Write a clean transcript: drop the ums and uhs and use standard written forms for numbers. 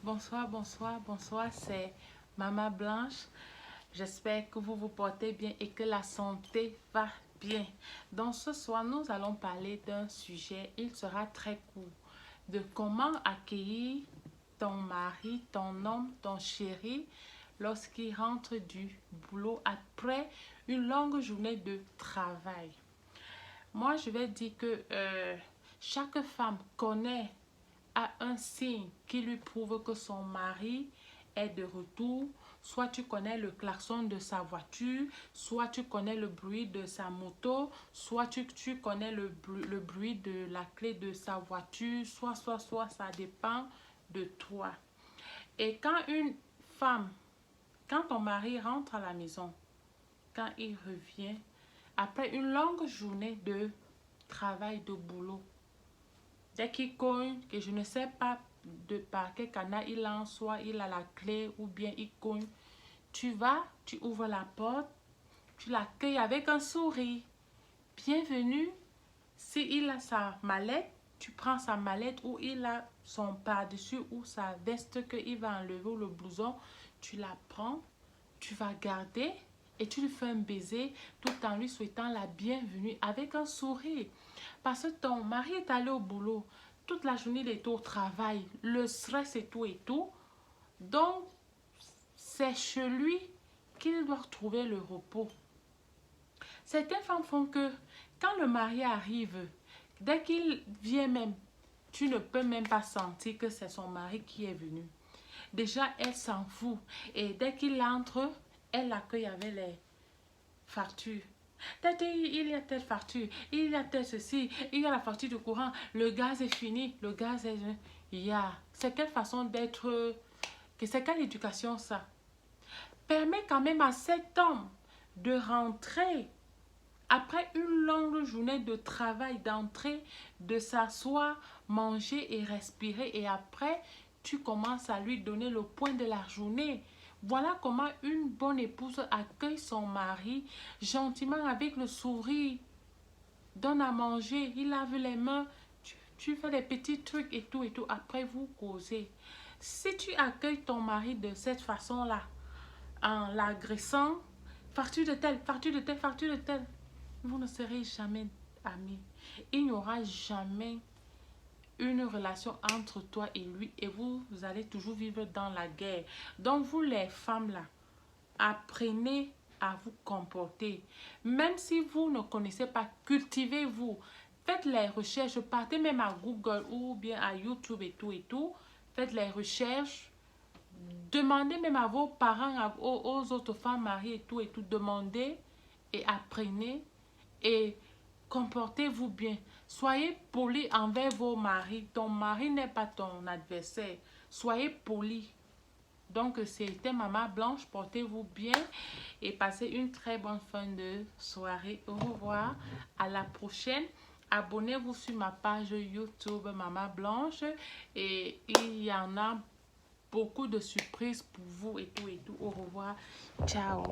bonsoir, c'est Maman Blanche. J'espère que vous vous portez bien et que la santé va bien. Donc ce soir, nous allons parler d'un sujet, il sera très court, de comment accueillir ton mari, ton homme, ton chéri lorsqu'il rentre du boulot après une longue journée de travail. Moi, je vais dire que chaque femme connaît a un signe qui lui prouve que son mari est de retour. Soit tu connais le klaxon de sa voiture, soit tu connais le bruit de sa moto, soit tu connais le bruit de la clé de sa voiture, soit, ça dépend de toi. Et quand ton mari rentre à la maison, quand il revient, après une longue journée de travail, de boulot, dès qu'il cogne, que je ne sais pas par quel canal il en soit, il a la clé ou bien il cogne, tu ouvres la porte, tu l'accueilles avec un sourire. Bienvenue. S'il a sa mallette, tu prends sa mallette ou il a son par-dessus ou sa veste qu'il va enlever ou le blouson, tu la prends, tu vas garder et tu lui fais un baiser tout en lui souhaitant la bienvenue avec un sourire. Parce que ton mari est allé au boulot, toute la journée il est au travail, le stress et tout. Donc, c'est chez lui qu'il doit retrouver le repos. Certaines femmes font que quand le mari arrive, dès qu'il vient même, tu ne peux même pas sentir que c'est son mari qui est venu. Déjà, elle s'en fout. Et dès qu'il entre, elle l'accueille avec les factures. Il y a telle facture, il y a tel ceci, il y a la facture de courant, le gaz est fini, le gaz est... C'est quelle façon d'être... C'est quelle éducation ça? Permet quand même à cet homme de rentrer après une longue journée de travail, d'entrer, de s'asseoir, manger et respirer. Et après, tu commences à lui donner le point de la journée. Voilà comment une bonne épouse accueille son mari gentiment avec le sourire. Donne à manger, il lave les mains, tu fais des petits trucs et tout. Après, vous causez. Si tu accueilles ton mari de cette façon-là, en l'agressant, facture de tel, vous ne serez jamais amis. Il n'y aura jamais une relation entre toi et lui et vous allez toujours vivre dans la guerre. Donc vous les femmes là, apprenez à vous comporter. Même si vous ne connaissez pas, cultivez-vous. Faites les recherches, partez même à Google ou bien à YouTube et tout. Faites les recherches. Demandez même à vos parents, aux autres femmes mariées et tout. Demandez et apprenez et comportez-vous bien. Soyez poli envers vos maris. Ton mari n'est pas ton adversaire. Soyez poli. Donc, c'était Maman Blanche. Portez-vous bien et passez une très bonne fin de soirée. Au revoir. À la prochaine. Abonnez-vous sur ma page YouTube Maman Blanche. Et il y en a beaucoup de surprises pour vous et tout. Au revoir. Ciao.